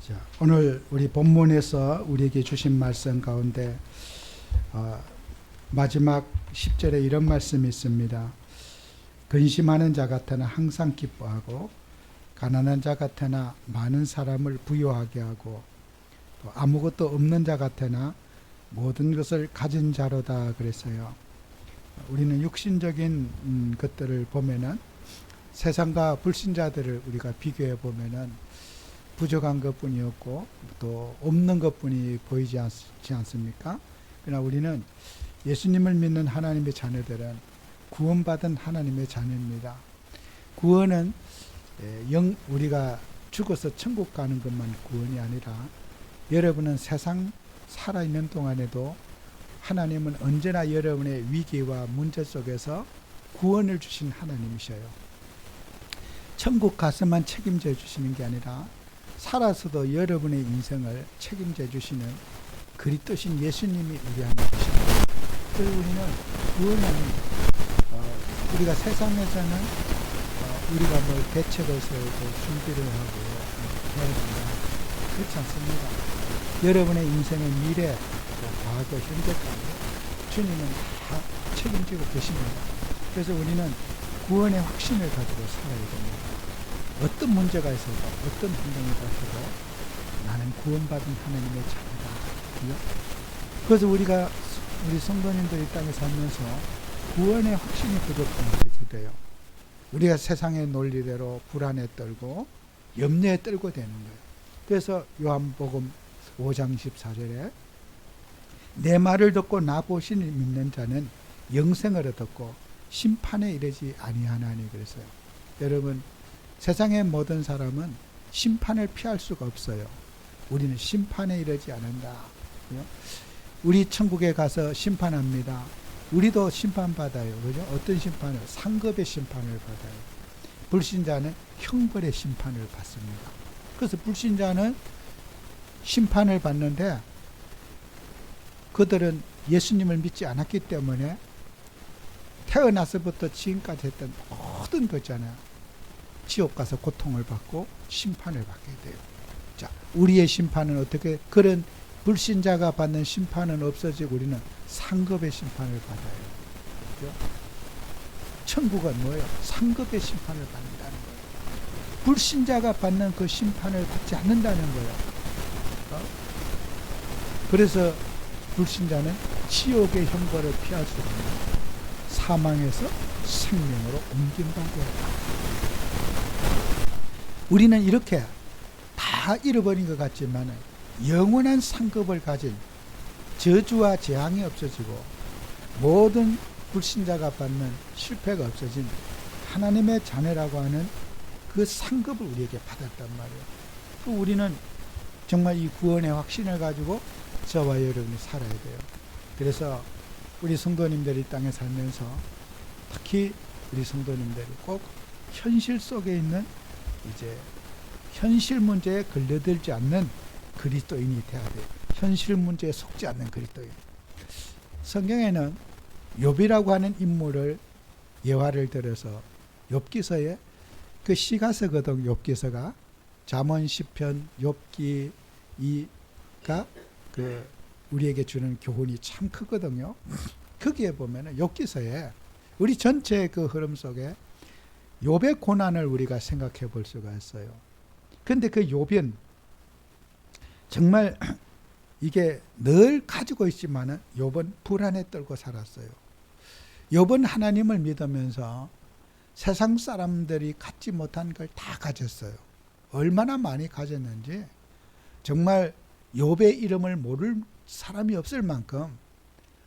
자, 오늘 우리 본문에서 우리에게 주신 말씀 가운데 마지막 10절에 이런 말씀이 있습니다. 근심하는 자 같으나 항상 기뻐하고 가난한 자 같으나 많은 사람을 부유하게 하고 또 아무것도 없는 자 같으나 모든 것을 가진 자로다 그랬어요. 우리는 육신적인 것들을 보면은 세상과 불신자들을 우리가 비교해 보면은 부족한 것뿐이었고 또 없는 것뿐이 보이지 않습니까? 그러나 우리는 예수님을 믿는 하나님의 자녀들은 구원받은 하나님의 자녀입니다. 구원은 우리가 죽어서 천국 가는 것만 구원이 아니라 여러분은 세상 살아있는 동안에도 하나님은 언제나 여러분의 위기와 문제 속에서 구원을 주신 하나님이셔요. 천국 가서만 책임져 주시는 게 아니라 살아서도 여러분의 인생을 책임져 주시는 그리스도신 예수님이 우리 안에 계십니다. 그래서 우리는 구원은 우리가 세상에서는 우리가 뭘 대책을 세우고 준비를 하고 해야 된다. 그렇지 않습니다. 여러분의 인생의 미래, 과거, 현재까지 주님은 다 책임지고 계십니다. 그래서 우리는 구원의 확신을 가지고 살아야 됩니다. 어떤 문제가 있어도 어떤 환경이 있어도 나는 구원받은 하나님의 자녀다. 그래서 우리 성도님들이 땅에 살면서 구원의 확신이 부족한 것이 돼요. 우리가 세상의 논리대로 불안에 떨고 염려에 떨고 되는 거예요. 그래서 요한복음 5장 14절에 내 말을 듣고 나 보시니 믿는 자는 영생을 얻었고 심판에 이르지 아니하나니 그랬어요. 여러분, 세상의 모든 사람은 심판을 피할 수가 없어요. 우리는 심판에 이르지 않는다. 우리 천국에 가서 심판합니다. 우리도 심판받아요. 그죠? 어떤 심판을? 상급의 심판을 받아요. 불신자는 형벌의 심판을 받습니다. 그래서 불신자는 심판을 받는데 그들은 예수님을 믿지 않았기 때문에 태어나서부터 지금까지 했던 모든 거 있잖아요. 지옥 가서 고통을 받고 심판을 받게 돼요. 자, 우리의 심판은 어떻게? 그런 불신자가 받는 심판은 없어지고 우리는 상급의 심판을 받아요. 그렇죠? 천국은 뭐예요? 상급의 심판을 받는다는 거예요. 불신자가 받는 그 심판을 받지 않는다는 거예요. 그래서 불신자는 지옥의 형벌을 피할 수 없는 사망에서 생명으로 옮긴다고 해요. 우리는 이렇게 다 잃어버린 것 같지만 영원한 상급을 가진 저주와 재앙이 없어지고 모든 불신자가 받는 실패가 없어진 하나님의 자녀라고 하는 그 상급을 우리에게 받았단 말이에요. 우리는 정말 이 구원의 확신을 가지고 저와 여러분이 살아야 돼요. 그래서 우리 성도님들이 땅에 살면서 특히 우리 성도님들이 꼭 현실 속에 있는 이제 현실 문제에 걸려들지 않는 그리스도인이 돼야 돼요. 현실 문제에 속지 않는 그리스도인. 성경에는 욥이라고 하는 인물을 예화를 들어서 욥기서에 그 시가 서거든. 욥기서가 잠언, 시편, 욥기 이가 그 우리에게 주는 교훈이 참 크거든요. 거기에 보면은 욥기서에 우리 전체 그 흐름 속에 욥의 고난을 우리가 생각해 볼 수가 있어요. 근데 그 욥은 정말 이게 늘 가지고 있지만은 욥은 불안에 떨고 살았어요. 욥은 하나님을 믿으면서 세상 사람들이 갖지 못한 걸 다 가졌어요. 얼마나 많이 가졌는지 정말 욥의 이름을 모를 사람이 없을 만큼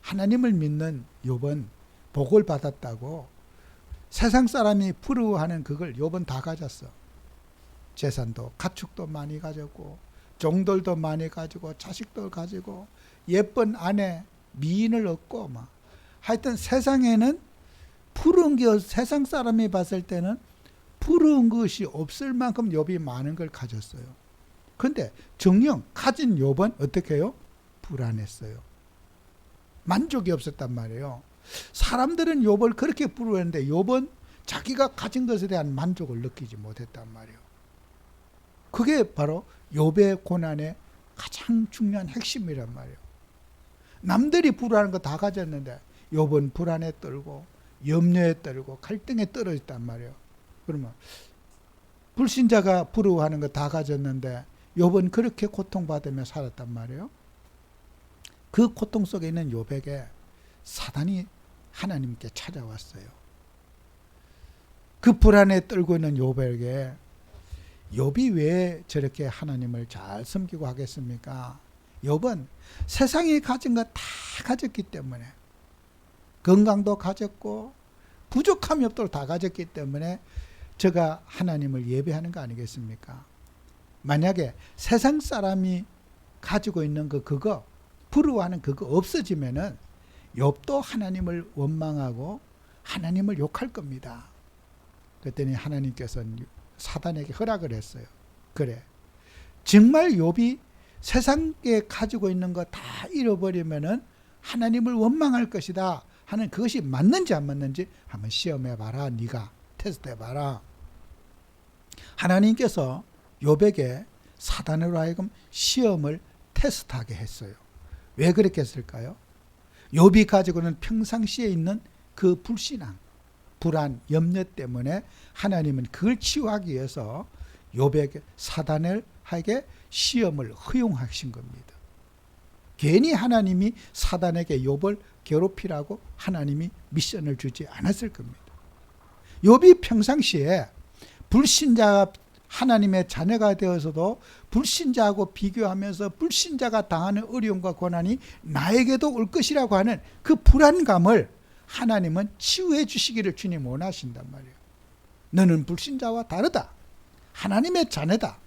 하나님을 믿는 욥은 복을 받았다고 세상 사람이 부러워하는 그걸 욥은 다 가졌어. 재산도 가축도 많이 가졌고 종들도 많이 가지고 자식도 가지고 예쁜 아내 미인을 얻고 막 하여튼 세상에는 부러운 게 세상 사람이 봤을 때는 부러운 것이 없을 만큼 욥이 많은 걸 가졌어요. 근데 정녕 가진 욥은 어떻게 해요? 불안했어요. 만족이 없었단 말이에요. 사람들은 욥을 그렇게 부러워했는데 욥은 자기가 가진 것에 대한 만족을 느끼지 못했단 말이에요. 그게 바로 욥의 고난의 가장 중요한 핵심이란 말이에요. 남들이 불화하는 거 다 가졌는데 욥은 불안에 떨고 염려에 떨고 갈등에 떨어졌단 말이에요. 그러면 불신자가 부러워하는 거 다 가졌는데 욥은 그렇게 고통받으며 살았단 말이에요. 그 고통 속에 있는 욥에게 사단이 하나님께 찾아왔어요. 그 불안에 떨고 있는 욥에게 욥이 왜 저렇게 하나님을 잘 섬기고 하겠습니까? 욥은 세상에 가진 거 다 가졌기 때문에, 건강도 가졌고 부족함이 없도록 다 가졌기 때문에 저가 하나님을 예배하는 거 아니겠습니까? 만약에 세상 사람이 가지고 있는 그거 부러워하는 그거 없어지면은 욥도 하나님을 원망하고 하나님을 욕할 겁니다. 그랬더니 하나님께서는 사단에게 허락을 했어요. 그래, 정말 욥이 세상에 가지고 있는 거 다 잃어버리면은 하나님을 원망할 것이다 하는 그것이 맞는지 안 맞는지 한번 시험해봐라. 네가 테스트해봐라. 하나님께서 욥에게 사단으로 하여금 시험을 테스트하게 했어요. 왜 그렇게 했을까요? 욥이 가지고는 평상시에 있는 그 불신앙, 불안, 염려 때문에 하나님은 그걸 치유하기 위해서 욥에게 사단에게 시험을 허용하신 겁니다. 괜히 하나님이 사단에게 욥을 괴롭히라고 하나님이 미션을 주지 않았을 겁니다. 욥이 평상시에 불신자가 하나님의 자녀가 되어서도 불신자하고 비교하면서 불신자가 당하는 어려움과 고난이 나에게도 올 것이라고 하는 그 불안감을 하나님은 치유해 주시기를 주님 원하신단 말이에요. 너는 불신자와 다르다. 하나님의 자녀다.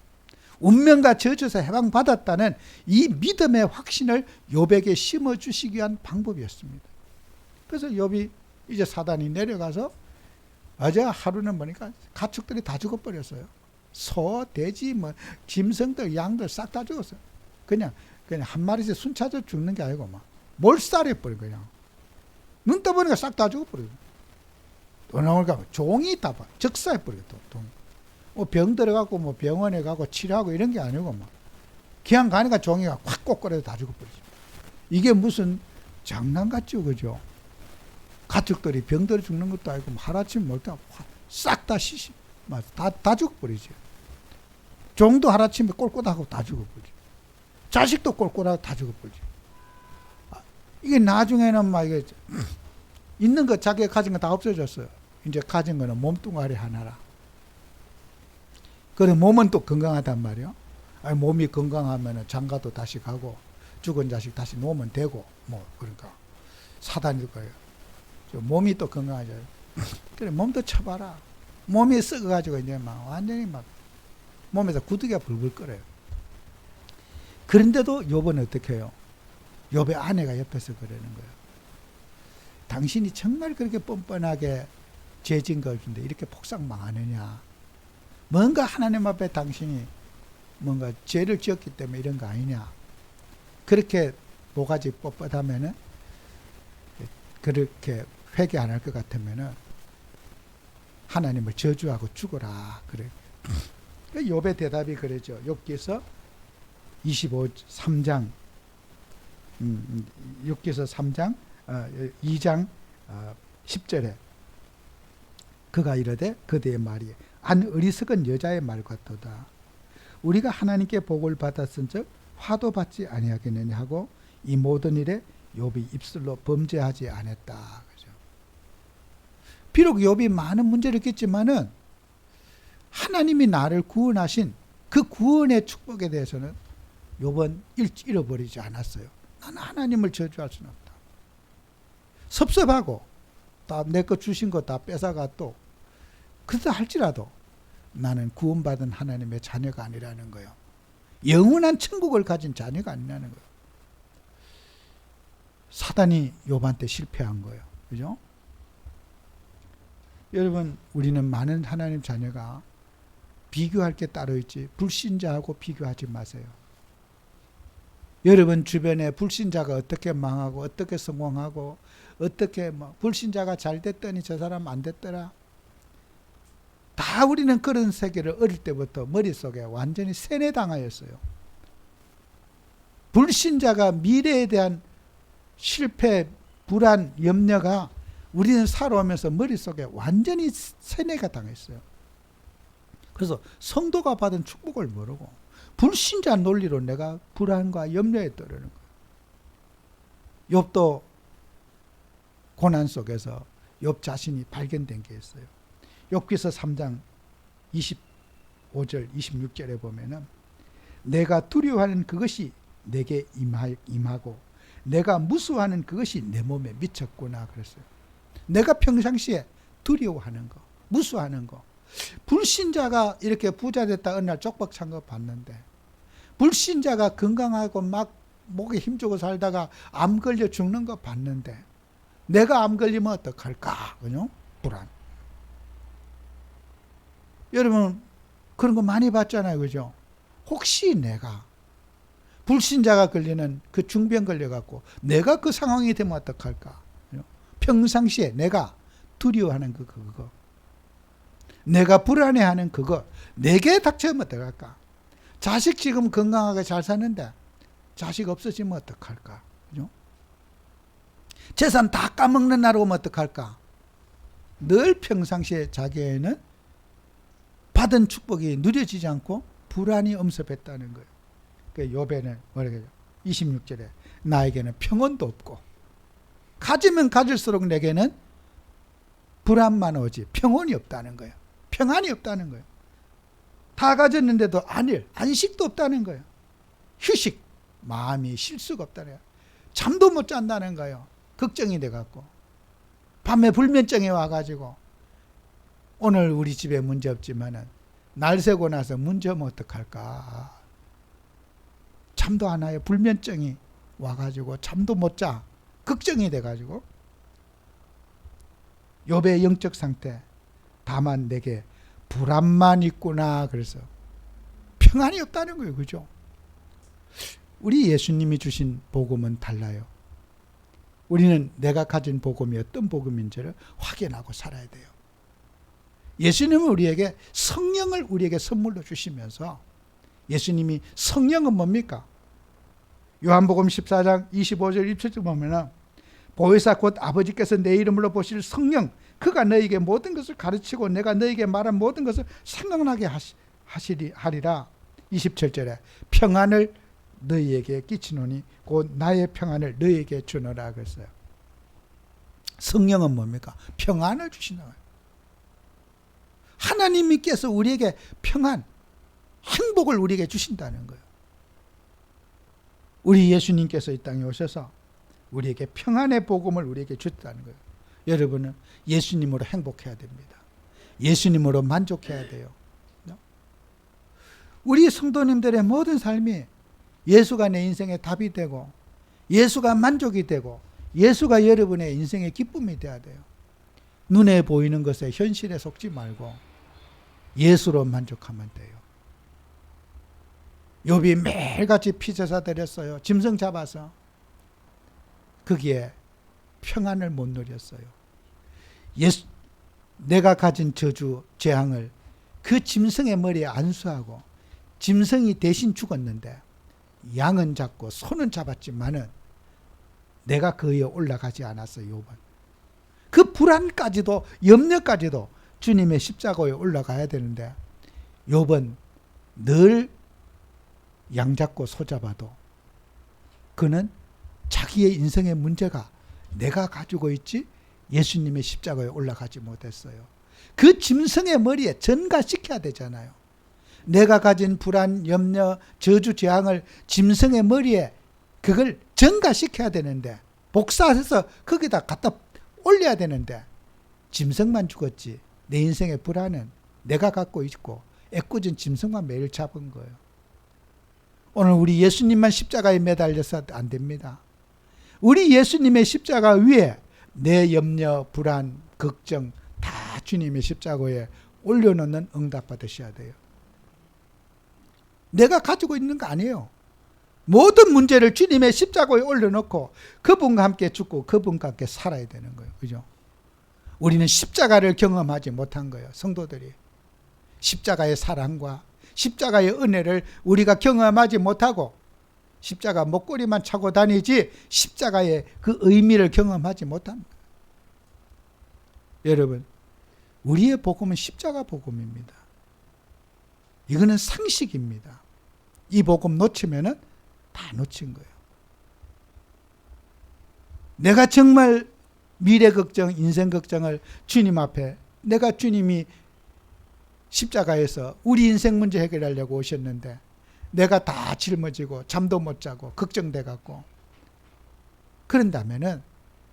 운명과 저주에서 해방받았다는 이 믿음의 확신을 욥에게 심어주시기 위한 방법이었습니다. 그래서 욥이 이제 사단이 내려가서 어제 하루는 보니까 가축들이 다 죽어버렸어요. 소, 돼지, 짐승들, 양들 싹 다 죽었어요. 그냥 한 마리씩 순차적으로 죽는 게 아니고 막 몰살해버려. 그냥 눈 떠보니까 싹 다 죽어버려요. 또 나오니까 종이 다 적사해버려요. 병 들어가고 병원에 가고 치료하고 이런 게 아니고 그냥 가니까 종이가 확 꼬꾸라져 다 죽어버리죠. 이게 무슨 장난 같죠, 그죠? 가축들이 병들어 죽는 것도 아니고 하루아침에 멀다 싹 다 시시 다 죽어버리죠. 종도 하루아침에 꼴꼴하고 다 죽어버리죠. 자식도 꼴꼴하고 다 죽어버리죠. 이게 나중에는 이게 있는 거 자기가 가진 거 다 없어졌어요. 이제 가진 거는 몸뚱아리 하나라. 그래 몸은 또 건강하단 말이에요. 몸이 건강하면 장가도 다시 가고 죽은 자식 다시 놓으면 되고 그러니까 사단일 거예요. 몸이 또 건강하죠. 그래 몸도 쳐봐라. 몸이 썩어가지고 이제 완전히 몸에서 구더기가 불불 끓어요. 그런데도 욥은 어떻게 해요? 욥의 아내가 옆에서 그러는 거예요. 당신이 정말 그렇게 뻔뻔하게 죄진 걸 준데 이렇게 폭삭 망하느냐? 뭔가 하나님 앞에 당신이 뭔가 죄를 지었기 때문에 이런 거 아니냐? 그렇게 모가지 뻣뻣하면은 그렇게 회개 안 할 것 같으면은 하나님을 저주하고 죽어라. 그래. 욥의 대답이 그러죠. 욥기서 3장 2장 10절에 그가 이르되 그대의 말이 한 어리석은 여자의 말 같도다. 우리가 하나님께 복을 받았은즉 화도 받지 아니하겠느냐 하고 이 모든 일에 욥이 입술로 범죄하지 않았다. 그죠? 비록 욥이 많은 문제를 했겠지만은 하나님이 나를 구원하신 그 구원의 축복에 대해서는 욥은 잃어버리지 않았어요. 나는 하나님을 저주할 수는 없다. 섭섭하고 다 내 거 주신 거 다 뺏어가 또 그렇다 할지라도 나는 구원받은 하나님의 자녀가 아니라는 거예요. 영원한 천국을 가진 자녀가 아니라는 거예요. 사단이 욥한테 실패한 거예요. 그죠? 여러분, 우리는 많은 하나님 자녀가 비교할 게 따로 있지 불신자하고 비교하지 마세요. 여러분 주변에 불신자가 어떻게 망하고 어떻게 성공하고 어떻게 불신자가 잘 됐더니 저 사람 안 됐더라. 다 우리는 그런 세계를 어릴 때부터 머릿속에 완전히 세뇌당하였어요. 불신자가 미래에 대한 실패, 불안, 염려가 우리는 살아오면서 머릿속에 완전히 세뇌가 당했어요. 그래서 성도가 받은 축복을 모르고 불신자 논리로 내가 불안과 염려에 떨어지는 거예요. 욥도 고난 속에서 욥 자신이 발견된 게 있어요. 욥기서 3장 25절 26절에 보면은 내가 두려워하는 그것이 내게 임하고 내가 무수하는 그것이 내 몸에 미쳤구나 그랬어요. 내가 평상시에 두려워하는 거, 무수하는 거. 불신자가 이렇게 부자 됐다 어느 날 쪽박 찬 거 봤는데, 불신자가 건강하고 막 목에 힘주고 살다가 암 걸려 죽는 거 봤는데, 내가 암 걸리면 어떡할까? 그죠? 불안. 여러분 그런 거 많이 봤잖아요. 그죠? 혹시 내가 불신자가 걸리는 그 중병 걸려갖고 내가 그 상황이 되면 어떡할까? 평상시에 내가 두려워하는 그거, 내가 불안해하는 그거 내게 닥쳐오면 어떡할까? 자식 지금 건강하게 잘 사는데 자식 없어지면 어떡할까? 그죠? 재산 다 까먹는 날 오면 어떡할까? 늘 평상시에 자기에는 받은 축복이 누려지지 않고 불안이 엄습했다는 거예요. 그 욥에는 뭐라고 해요? 26절에 나에게는 평온도 없고 가지면 가질수록 내게는 불안만 오지 평온이 없다는 거예요. 평안이 없다는 거예요. 다 가졌는데도 안식도 없다는 거예요. 휴식, 마음이 쉴 수가 없다는 거예요. 잠도 못 잔다는 거예요. 걱정이 돼갖고 밤에 불면증이 와가지고 오늘 우리 집에 문제 없지만은 날 새고 나서 문제 오면 어떡할까? 잠도 안 와요. 불면증이 와가지고 잠도 못 자. 걱정이 돼가지고 욥의 영적 상태, 다만 내게 불안만 있구나. 그래서 평안이 없다는 거예요. 그죠? 우리 예수님이 주신 복음은 달라요. 우리는 내가 가진 복음이 어떤 복음인지를 확인하고 살아야 돼요. 예수님은 우리에게 성령을 우리에게 선물로 주시면서, 예수님이 성령은 뭡니까? 요한복음 14장 25절 27절 보면은 보혜사 곧 아버지께서 내 이름으로 보실 성령, 그가 너에게 모든 것을 가르치고 내가 너에게 말한 모든 것을 생각나게 하리라. 27절에 평안을 너희에게 끼치노니 곧 나의 평안을 너희에게 주노라 그랬어요. 성령은 뭡니까? 평안을 주시는 거예요. 하나님께서 우리에게 평안, 행복을 우리에게 주신다는 거예요. 우리 예수님께서 이 땅에 오셔서 우리에게 평안의 복음을 우리에게 주셨다는 거예요. 여러분은 예수님으로 행복해야 됩니다. 예수님으로 만족해야 돼요. 우리 성도님들의 모든 삶이 예수가 내 인생의 답이 되고 예수가 만족이 되고 예수가 여러분의 인생의 기쁨이 되어야 돼요. 눈에 보이는 것에 현실에 속지 말고 예수로 만족하면 돼요. 욥이 매일같이 피제사 드렸어요. 짐승 잡아서. 거기에 평안을 못 누렸어요. 내가 가진 저주, 재앙을 그 짐승의 머리에 안수하고 짐승이 대신 죽었는데 양은 잡고 손은 잡았지만은 내가 그 위에 올라가지 않았어요. 욥은. 그 불안까지도 염려까지도 주님의 십자가에 올라가야 되는데 욥은 늘 양 잡고 소 잡아도 그는 자기의 인생의 문제가 내가 가지고 있지 예수님의 십자가에 올라가지 못했어요. 그 짐승의 머리에 전가시켜야 되잖아요. 내가 가진 불안, 염려, 저주, 재앙을 짐승의 머리에 그걸 전가시켜야 되는데 복사해서 거기다 갖다 올려야 되는데 짐승만 죽었지 내 인생의 불안은 내가 갖고 있고 애꿎은 짐승만 매일 잡은 거예요. 오늘 우리 예수님만 십자가에 매달려서 안 됩니다. 우리 예수님의 십자가 위에 내 염려, 불안, 걱정 다 주님의 십자가에 올려놓는 응답 받으셔야 돼요. 내가 가지고 있는 거 아니에요. 모든 문제를 주님의 십자가에 올려놓고 그분과 함께 죽고 그분과 함께 살아야 되는 거예요. 그죠? 우리는 십자가를 경험하지 못한 거예요. 성도들이. 십자가의 사랑과 십자가의 은혜를 우리가 경험하지 못하고 십자가 목걸이만 차고 다니지 십자가의 그 의미를 경험하지 못합니다. 여러분, 우리의 복음은 십자가 복음입니다. 이거는 상식입니다. 이 복음 놓치면은 다 놓친 거예요. 내가 정말 미래 걱정, 인생 걱정을 주님 앞에, 내가 주님이 십자가에서 우리 인생 문제 해결하려고 오셨는데 내가 다 짊어지고 잠도 못 자고 걱정돼 갖고 그런다면은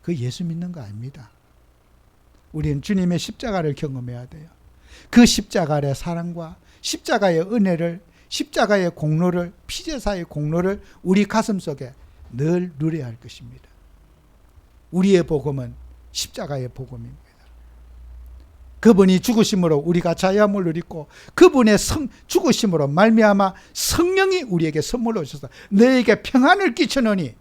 그 예수 믿는 거 아닙니다. 우리는 주님의 십자가를 경험해야 돼요. 그 십자가의 사랑과 십자가의 은혜를, 십자가의 공로를, 피제사의 공로를 우리 가슴속에 늘 누려야 할 것입니다. 우리의 복음은 십자가의 복음입니다. 그분이 죽으심으로 우리가 자유함을 누리고 그분의 죽으심으로 말미암아 성령이 우리에게 선물로 주셔서 너에게 평안을 끼쳐노니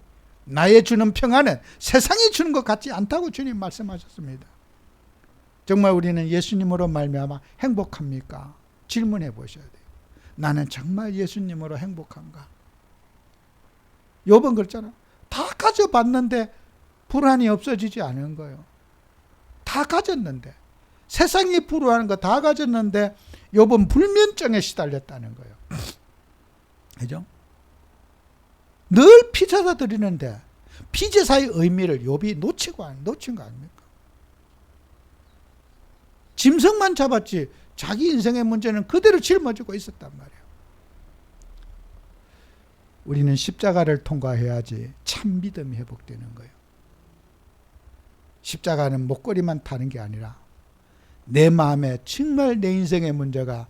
나의 주는 평안은 세상이 주는 것 같지 않다고 주님 말씀하셨습니다. 정말 우리는 예수님으로 말미암아 행복합니까? 질문해 보셔야 돼요. 나는 정말 예수님으로 행복한가? 욥은 그랬잖아. 다 가져봤는데 불안이 없어지지 않은 거예요. 다 가졌는데, 세상이 불우하는 거 다 가졌는데 욥은 불면증에 시달렸다는 거예요. 그죠? 늘 피제사 드리는데 피제사의 의미를 욥이 놓친 거 아닙니까? 짐승만 잡았지 자기 인생의 문제는 그대로 짊어지고 있었단 말이에요. 우리는 십자가를 통과해야지 참 믿음이 회복되는 거예요. 십자가는 목걸이만 타는 게 아니라 내 마음에 정말 내 인생의 문제가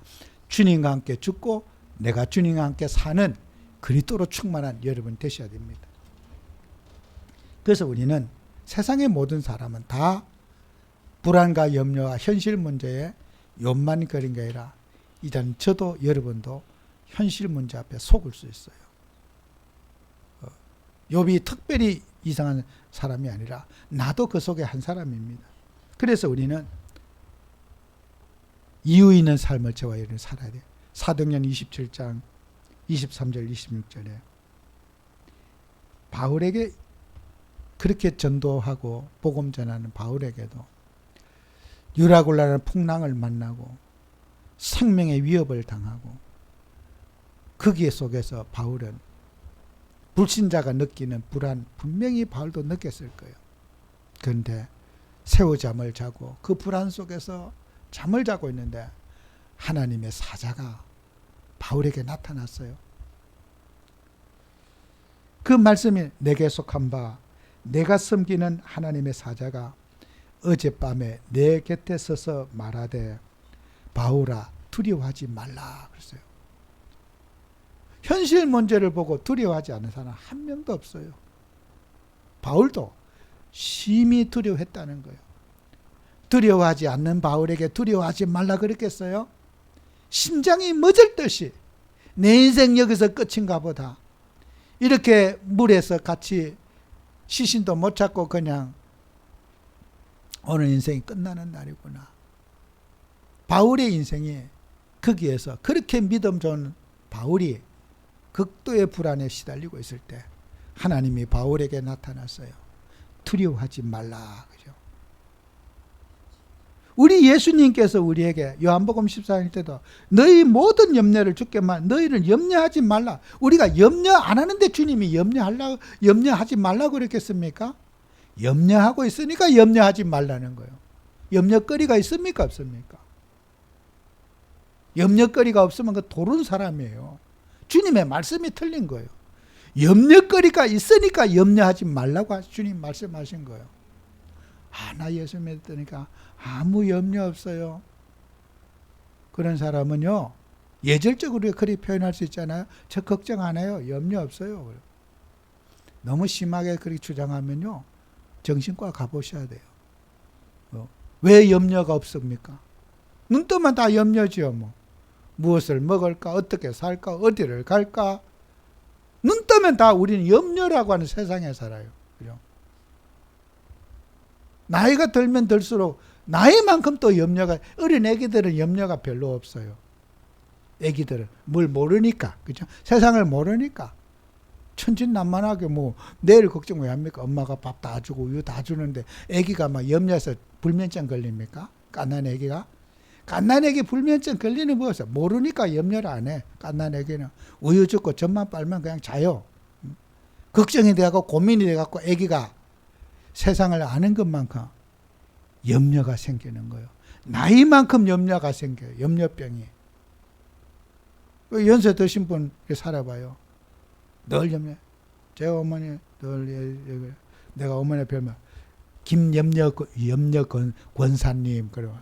주님과 함께 죽고 내가 주님과 함께 사는 그리스도로 충만한 여러분 되셔야 됩니다. 그래서 우리는 세상의 모든 사람은 다 불안과 염려와 현실 문제에 욕만 거린 게 아니라 이젠 저도 여러분도 현실 문제 앞에 속을 수 있어요. 욥이 특별히 이상한 사람이 아니라 나도 그 속에 한 사람입니다. 그래서 우리는 이유 있는 삶을 저와 여러분이 살아야 돼요. 사도행전 27장 23절 26절에 바울에게 그렇게 전도하고 복음 전하는 바울에게도 유라굴라라는 풍랑을 만나고 생명의 위협을 당하고 거기에 속에서 바울은 불신자가 느끼는 불안 분명히 바울도 느꼈을 거예요. 그런데 새우잠을 자고 그 불안 속에서 잠을 자고 있는데 하나님의 사자가 바울에게 나타났어요. 그 말씀이 내게 속한 바 내가 섬기는 하나님의 사자가 어젯밤에 내 곁에 서서 말하되 바울아 두려워하지 말라 그랬어요. 현실 문제를 보고 두려워하지 않는 사람 한 명도 없어요. 바울도 심히 두려워했다는 거예요. 두려워하지 않는 바울에게 두려워하지 말라 그랬겠어요? 심장이 멎을 듯이 내 인생 여기서 끝인가 보다. 이렇게 물에서 같이 시신도 못 찾고 그냥 오늘 인생이 끝나는 날이구나. 바울의 인생이 거기에서 그렇게 믿음 좋은 바울이 극도의 불안에 시달리고 있을 때 하나님이 바울에게 나타났어요. 두려워하지 말라. 그죠? 우리 예수님께서 우리에게 요한복음 14장 때도 너희 모든 염려를 주께만 너희를 염려하지 말라. 우리가 염려 안 하는데 주님이 염려하지 말라고 그랬겠습니까? 염려하고 있으니까 염려하지 말라는 거예요. 염려거리가 있습니까? 없습니까? 염려거리가 없으면 그 도른 사람이에요. 주님의 말씀이 틀린 거예요. 염려거리가 있으니까 염려하지 말라고 주님 말씀하신 거예요. 나 예수 믿으니까 아무 염려 없어요. 그런 사람은요, 예절적으로 그렇게 표현할 수 있잖아요. 저 걱정 안 해요. 염려 없어요. 너무 심하게 그렇게 주장하면요, 정신과 가보셔야 돼요. 왜 염려가 없습니까? 눈 뜨면 다 염려지요. 무엇을 먹을까? 어떻게 살까? 어디를 갈까? 눈 뜨면 다 우리는 염려라고 하는 세상에 살아요. 그죠? 나이가 들면 들수록 나이만큼 또 염려가, 어린 애기들은 염려가 별로 없어요. 애기들은 뭘 모르니까, 그죠? 세상을 모르니까 천진난만하게 뭐 내일 걱정 왜 합니까? 엄마가 밥 다 주고 우유 다 주는데 애기가 막 염려해서 불면증 걸립니까? 갓난 애기가? 갓난 애기 불면증 걸리는 무엇이야? 모르니까 염려를 안 해. 갓난 애기는 우유 주고 젖만 빨면 그냥 자요. 걱정이 돼갖고 고민이 돼갖고 애기가 세상을 아는 것만큼 염려가 생기는 거예요. 나이만큼 염려가 생겨요. 염려병이. 연세 드신 분 살아봐요. 늘 염려. 제 어머니 늘 내가 어머니 별명 김염려 권사님 그러고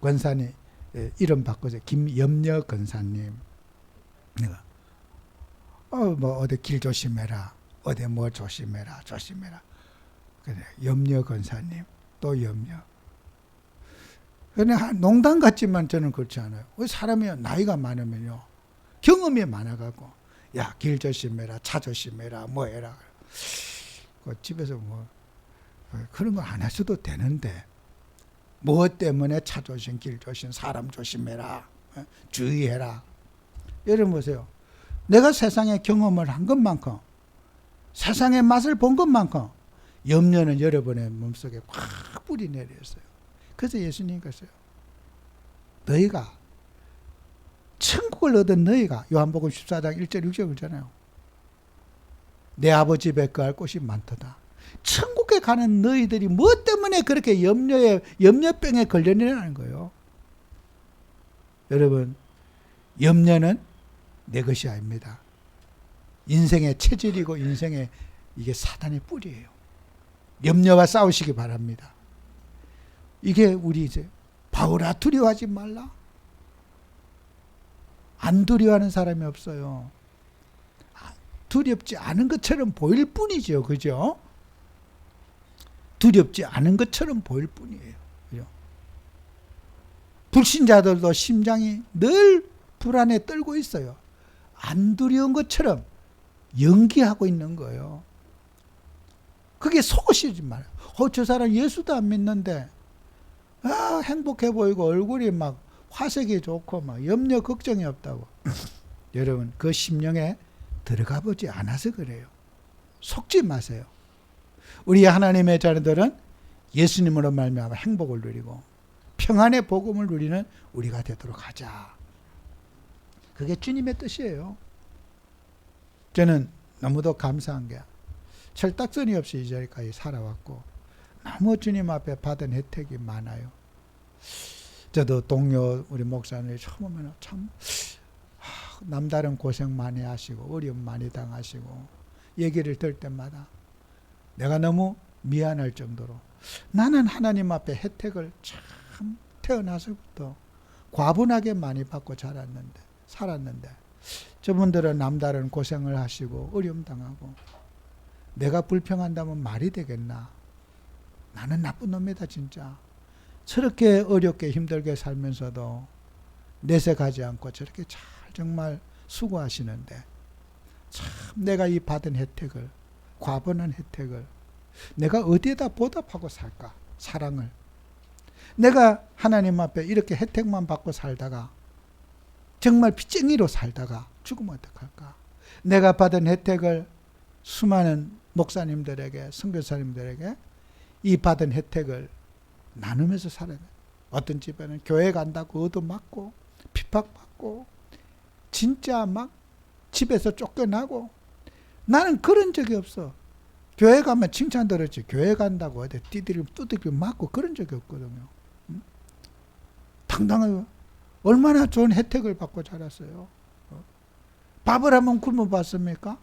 권사님 이름 바꿔서 김염려 권사님. 내가 뭐 어디 길 조심해라. 어디 뭐 조심해라. 그래 염려 권사님 또 염려. 그냥 농담 같지만 저는 그렇지 않아요. 사람이 나이가 많으면요 경험이 많아가고 야 길 조심해라, 차 조심해라, 뭐 해라. 집에서 뭐 그런 거 안 할 수도 되는데 무엇 때문에 차 조심, 길 조심, 사람 조심해라, 주의해라. 여러분 보세요. 내가 세상의 경험을 한 것만큼, 세상의 맛을 본 것만큼 염려는 여러분의 몸속에 꽉 뿌리 내렸어요. 그래서 예수님 그랬어요. 너희가 천국을 얻은 너희가 요한복음 14장 1절 6절 그러잖아요. 내 아버지 집에 거할 곳이 많도다. 천국에 가는 너희들이 뭐 때문에 그렇게 염려병에 걸려내는 거예요. 여러분 염려는 내 것이 아닙니다. 인생의 체질이고 인생의 이게 사단의 뿌리예요. 염려와 싸우시기 바랍니다. 이게 우리 이제 바울아 두려워하지 말라. 안 두려워하는 사람이 없어요. 두렵지 않은 것처럼 보일 뿐이죠. 그죠? 두렵지 않은 것처럼 보일 뿐이에요. 그죠? 불신자들도 심장이 늘 불안에 떨고 있어요. 안 두려운 것처럼 연기하고 있는 거예요. 그게 속으시지 말아요. 저 사람 예수도 안 믿는데 행복해 보이고 얼굴이 막 화색이 좋고 막 염려 걱정이 없다고. 여러분 그 심령에 들어가 보지 않아서 그래요. 속지 마세요. 우리 하나님의 자녀들은 예수님으로 말미암아 행복을 누리고 평안의 복음을 누리는 우리가 되도록 하자. 그게 주님의 뜻이에요. 저는 너무도 감사한 게 철딱서니 없이 이 자리까지 살아왔고 너무 주님 앞에 받은 혜택이 많아요. 저도 동료 우리 목사님 처음 오면 참 남다른 고생 많이 하시고 어려움 많이 당하시고 얘기를 들을 때마다 내가 너무 미안할 정도로 나는 하나님 앞에 혜택을 참 태어나서부터 과분하게 많이 받고 살았는데 저분들은 남다른 고생을 하시고 어려움 당하고 내가 불평한다면 말이 되겠나. 나는 나쁜 놈이다 진짜. 저렇게 어렵게 힘들게 살면서도 내색하지 않고 저렇게 잘 정말 수고하시는데 참 내가 이 받은 혜택을 과분한 혜택을 내가 어디에다 보답하고 살까. 사랑을 내가 하나님 앞에 이렇게 혜택만 받고 살다가 정말 빚쟁이로 살다가 죽으면 어떡할까. 내가 받은 혜택을 수많은 목사님들에게 선교사님들에게 이 받은 혜택을 나누면서 살아야 돼. 어떤 집에는 교회 간다고 얻어맞고 핍박받고 진짜 막 집에서 쫓겨나고 나는 그런 적이 없어. 교회 가면 칭찬 들었지. 교회 간다고 어디 두드리고 맞고 그런 적이 없거든요. 당당하게 얼마나 좋은 혜택을 받고 자랐어요. 밥을 한번 굶어 봤습니까?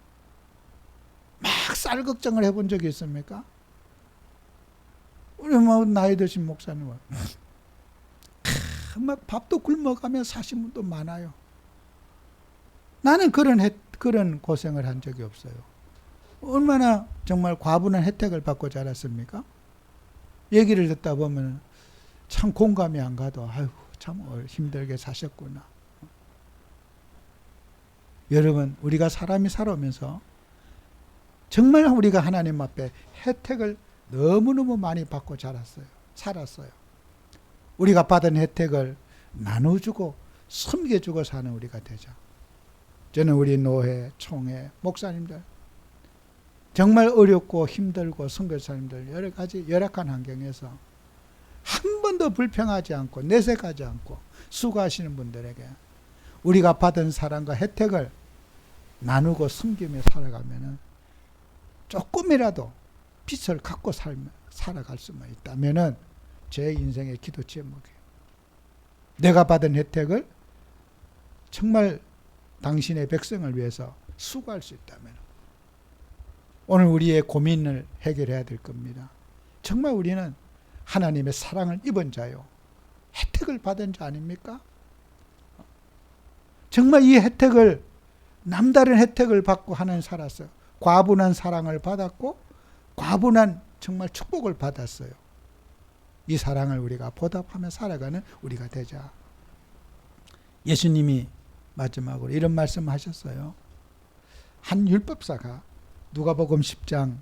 막 쌀 걱정을 해본 적이 있습니까? 우리 뭐 나이 드신 목사님은 막 밥도 굶어가며 사신 분도 많아요. 나는 그런 고생을 한 적이 없어요. 얼마나 정말 과분한 혜택을 받고 자랐습니까? 얘기를 듣다 보면 참 공감이 안 가도 아이고 참 힘들게 사셨구나. 여러분 우리가 사람이 살아오면서 정말 우리가 하나님 앞에 혜택을 너무너무 많이 받고 살았어요. 우리가 받은 혜택을 나눠주고 섬겨주고 사는 우리가 되자. 저는 우리 노회, 총회, 목사님들 정말 어렵고 힘들고 선교사님들 여러 가지 열악한 환경에서 한 번도 불평하지 않고 내색하지 않고 수고하시는 분들에게 우리가 받은 사랑과 혜택을 나누고 섬기며 살아가면은 조금이라도 빛을 갖고 살아갈 수만 있다면은 제 인생의 기도 제목이에요. 내가 받은 혜택을 정말 당신의 백성을 위해서 수고할 수 있다면 오늘 우리의 고민을 해결해야 될 겁니다. 정말 우리는 하나님의 사랑을 입은 자요. 혜택을 받은 자 아닙니까? 정말 이 혜택을 남다른 혜택을 받고 하나님 살았어요. 과분한 사랑을 받았고 과분한 정말 축복을 받았어요. 이 사랑을 우리가 보답하며 살아가는 우리가 되자. 예수님이 마지막으로 이런 말씀하셨어요. 한 율법사가 누가복음 10장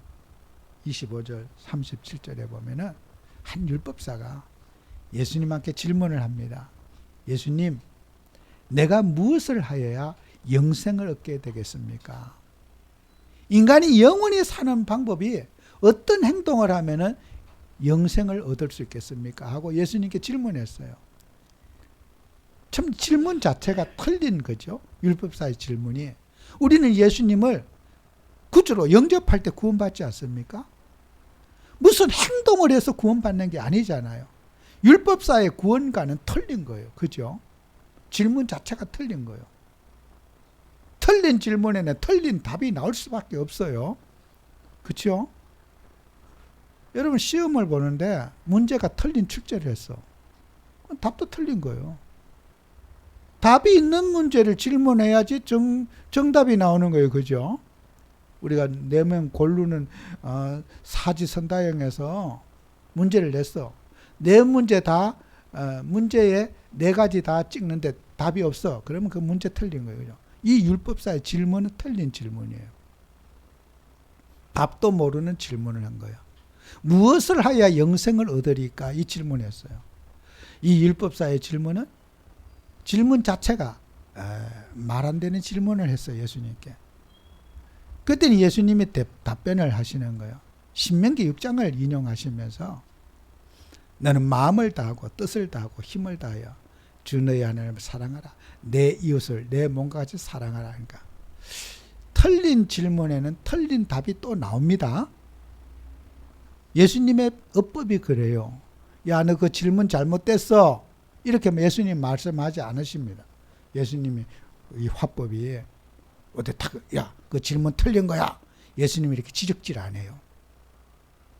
25절 37절에 보면은 한 율법사가 예수님께 질문을 합니다. 예수님, 내가 무엇을 하여야 영생을 얻게 되겠습니까? 인간이 영원히 사는 방법이 어떤 행동을 하면은 영생을 얻을 수 있겠습니까? 하고 예수님께 질문했어요. 참 질문 자체가 틀린 거죠. 율법사의 질문이. 우리는 예수님을 구주로 영접할 때 구원받지 않습니까? 무슨 행동을 해서 구원받는 게 아니잖아요. 율법사의 구원과는 틀린 거예요. 그죠? 질문 자체가 틀린 거예요. 틀린 질문에는 틀린 답이 나올 수밖에 없어요. 그렇죠? 여러분 시험을 보는데 문제가 틀린 출제를 했어. 답도 틀린 거예요. 답이 있는 문제를 질문해야지 정답이 나오는 거예요. 그죠? 우리가 4명 고르는 사지선다형에서 문제를 냈어. 4문제 다 문제에 4가지 다 찍는데 답이 없어. 그러면 그 문제 틀린 거예요. 그죠? 이 율법사의 질문은 틀린 질문이에요. 답도 모르는 질문을 한 거예요. 무엇을 하여야 영생을 얻으리까? 이 질문이었어요. 이 율법사의 질문은 질문 자체가 말 안 되는 질문을 했어요. 예수님께. 그때는 예수님이 답변을 하시는 거예요. 신명기 6장을 인용하시면서 너는 마음을 다하고 뜻을 다하고 힘을 다하여 주 너희 하나님을 사랑하라. 내 이웃을 내 몸과 같이 사랑하라. 그러니까 틀린 질문에는 틀린 답이 또 나옵니다. 예수님의 어법이 그래요. 야, 너 그 질문 잘못됐어. 이렇게 예수님 말씀하지 않으십니다. 예수님이 이 화법이 야, 그 질문 틀린 거야. 예수님이 이렇게 지적질 안 해요.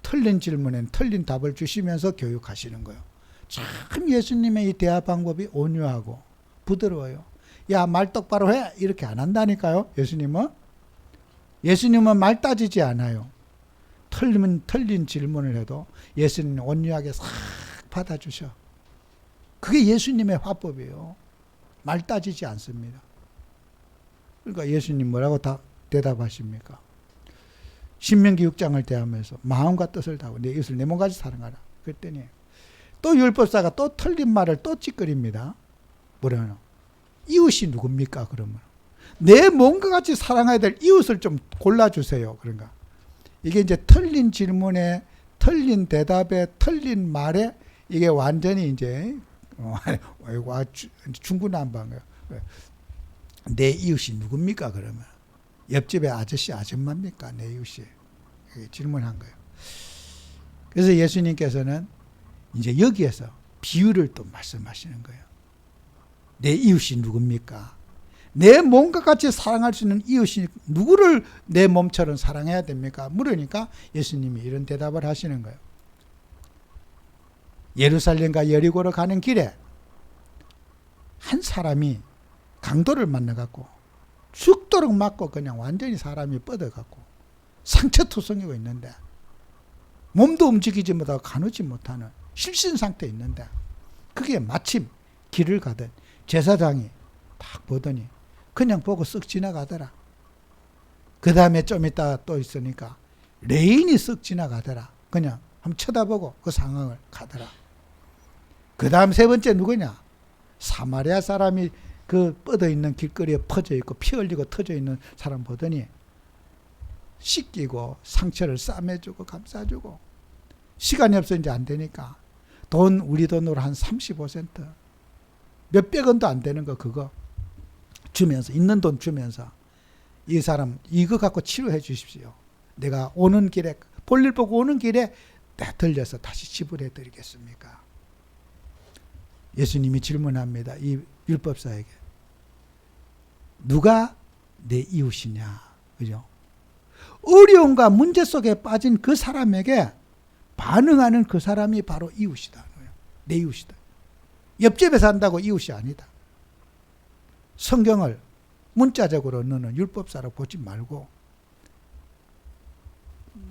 틀린 질문엔 틀린 답을 주시면서 교육하시는 거예요. 참 예수님의 이 대화 방법이 온유하고 부드러워요. 야, 말 똑바로 해. 이렇게 안 한다니까요. 예수님은 말 따지지 않아요. 틀린 질문을 해도 예수님은 온유하게 싹 받아주셔. 그게 예수님의 화법이에요. 말 따지지 않습니다. 그러니까 예수님 뭐라고 대답하십니까? 신명기 6장을 대하면서 마음과 뜻을 다하고 내 이웃을 내 몸같이 사랑하라. 그랬더니 또 율법사가 또 틀린 말을 또 찌끄립니다. 뭐라나? 이웃이 누굽니까? 그러면 내 몸과 같이 사랑해야 될 이웃을 좀 골라주세요. 그런가? 이게 이제 틀린 질문에 틀린 대답에 틀린 말에 이게 완전히 이제 중구난방한 거예요. 내 이웃이 누굽니까? 그러면 옆집에 아저씨 아줌마입니까? 내 이웃이 질문한 거예요. 그래서 예수님께서는 이제 여기에서 비유를 또 말씀하시는 거예요. 내 이웃이 누굽니까? 내 몸과 같이 사랑할 수 있는 이웃이 누구를 내 몸처럼 사랑해야 됩니까? 물으니까 예수님이 이런 대답을 하시는 거예요. 예루살렘과 여리고로 가는 길에 한 사람이 강도를 만나갖고 죽도록 맞고 그냥 완전히 사람이 뻗어갖고 상처투성이고 있는데 몸도 움직이지 못하고 가누지 못하는 실신 상태에 있는데 그게 마침 길을 가던 제사장이 딱 보더니 그냥 보고 쓱 지나가더라. 그 다음에 좀 있다가 또 있으니까 레인이 쓱 지나가더라. 그냥 한번 쳐다보고 그 상황을 가더라. 그 다음 세 번째 누구냐? 사마리아 사람이 그 뻗어 있는 길거리에 퍼져 있고 피 흘리고 터져 있는 사람 보더니 씻기고 상처를 싸매주고 감싸주고, 시간이 없어 이제 안 되니까 우리 돈으로 한 35센트, 몇백 원도 안 되는 거 그거 주면서, 있는 돈 주면서, 이 사람 이거 갖고 치료해 주십시오. 내가 오는 길에, 볼일 보고 오는 길에 들려서 다시 지불해 드리겠습니까? 예수님이 질문합니다. 이 율법사에게. 누가 내 이웃이냐? 그죠? 어려움과 문제 속에 빠진 그 사람에게 반응하는 그 사람이 바로 이웃이다. 내 이웃이다. 옆집에 산다고 이웃이 아니다. 성경을 문자적으로 너는 율법사로 보지 말고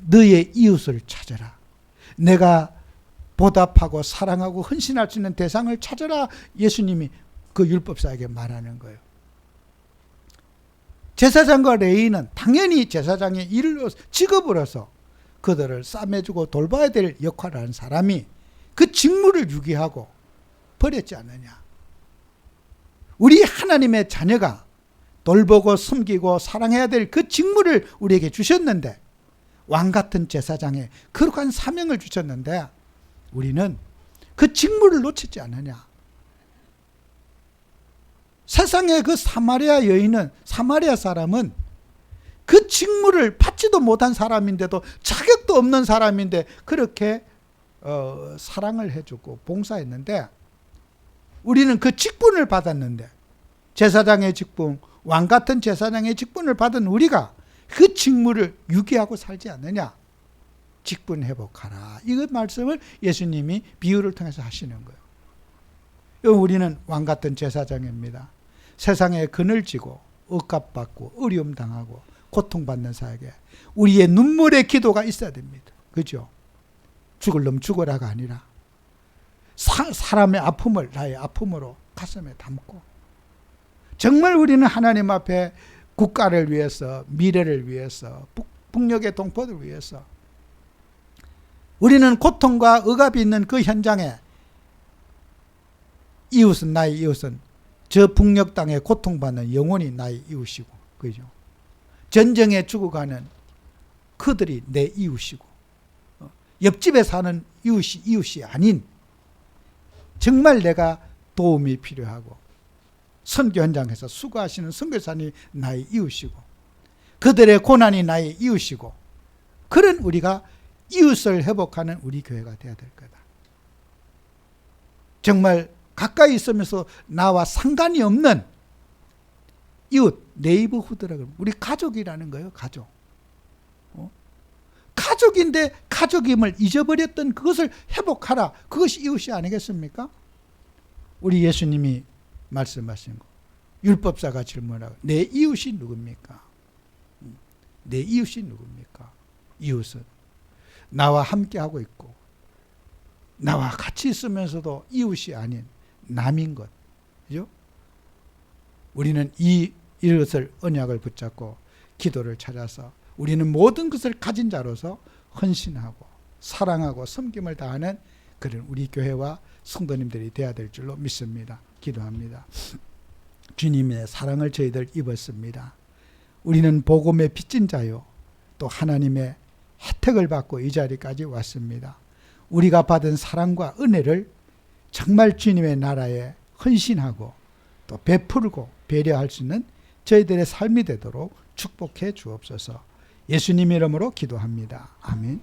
너의 이웃을 찾아라. 내가 보답하고 사랑하고 헌신할 수 있는 대상을 찾아라. 예수님이 그 율법사에게 말하는 거예요. 제사장과 레위인은 당연히 제사장의 직업으로서 그들을 싸매주고 돌봐야 될 역할을 하는 사람이 그 직무를 유기하고 버렸지 않느냐. 우리 하나님의 자녀가 돌보고 섬기고 사랑해야 될 그 직무를 우리에게 주셨는데, 왕같은 제사장의 거룩한 사명을 주셨는데 우리는 그 직무를 놓치지 않느냐. 세상의 그 사마리아 여인은, 사마리아 사람은 그 직무를 받지도 못한 사람인데도, 자격도 없는 사람인데 그렇게 사랑을 해주고 봉사했는데, 우리는 그 직분을 받았는데, 제사장의 직분, 왕같은 제사장의 직분을 받은 우리가 그 직무를 유기하고 살지 않느냐. 직분 회복하라. 이 말씀을 예수님이 비유를 통해서 하시는 거예요. 우리는 왕같은 제사장입니다. 세상에 그늘 지고 억압받고 어려움 당하고 고통받는 사에게 우리의 눈물의 기도가 있어야 됩니다. 그죠? 죽을 놈 죽어라가 아니라 사람의 아픔을 나의 아픔으로 가슴에 담고, 정말 우리는 하나님 앞에 국가를 위해서, 미래를 위해서, 북녘의 동포들 위해서, 우리는 고통과 억압이 있는 그 현장에 이웃은, 나의 이웃은 저 북녘 땅에 고통받는 영혼이 나의 이웃이고, 그죠? 전쟁에 죽어가는 그들이 내 이웃이고, 옆집에 사는 이웃이 아닌 정말 내가 도움이 필요하고 선교 현장에서 수고하시는 선교사님이 나의 이웃이고, 그들의 고난이 나의 이웃이고, 그런 우리가 이웃을 회복하는 우리 교회가 되어야 될 거다. 정말 가까이 있으면서 나와 상관이 없는 이웃, 네이버후드라고, 우리 가족이라는 거예요. 가족. 가족인데 가족임을 잊어버렸던 그것을 회복하라. 그것이 이웃이 아니겠습니까? 우리 예수님이 말씀하신 거. 율법사가 질문하고, 내 이웃이 누굽니까? 내 이웃이 누굽니까? 이웃은 나와 함께하고 있고 나와 같이 있으면서도 이웃이 아닌 남인 것. 그죠? 우리는 이것을 언약을 붙잡고 기도를 찾아서 우리는 모든 것을 가진 자로서 헌신하고 사랑하고 섬김을 다하는 그런 우리 교회와 성도님들이 되어야 될 줄로 믿습니다. 기도합니다. 주님의 사랑을 저희들 입었습니다. 우리는 복음의 빚진 자요, 또 하나님의 혜택을 받고 이 자리까지 왔습니다. 우리가 받은 사랑과 은혜를 정말 주님의 나라에 헌신하고 또 베풀고 배려할 수 있는 저희들의 삶이 되도록 축복해 주옵소서. 예수님 이름으로 기도합니다. 아멘.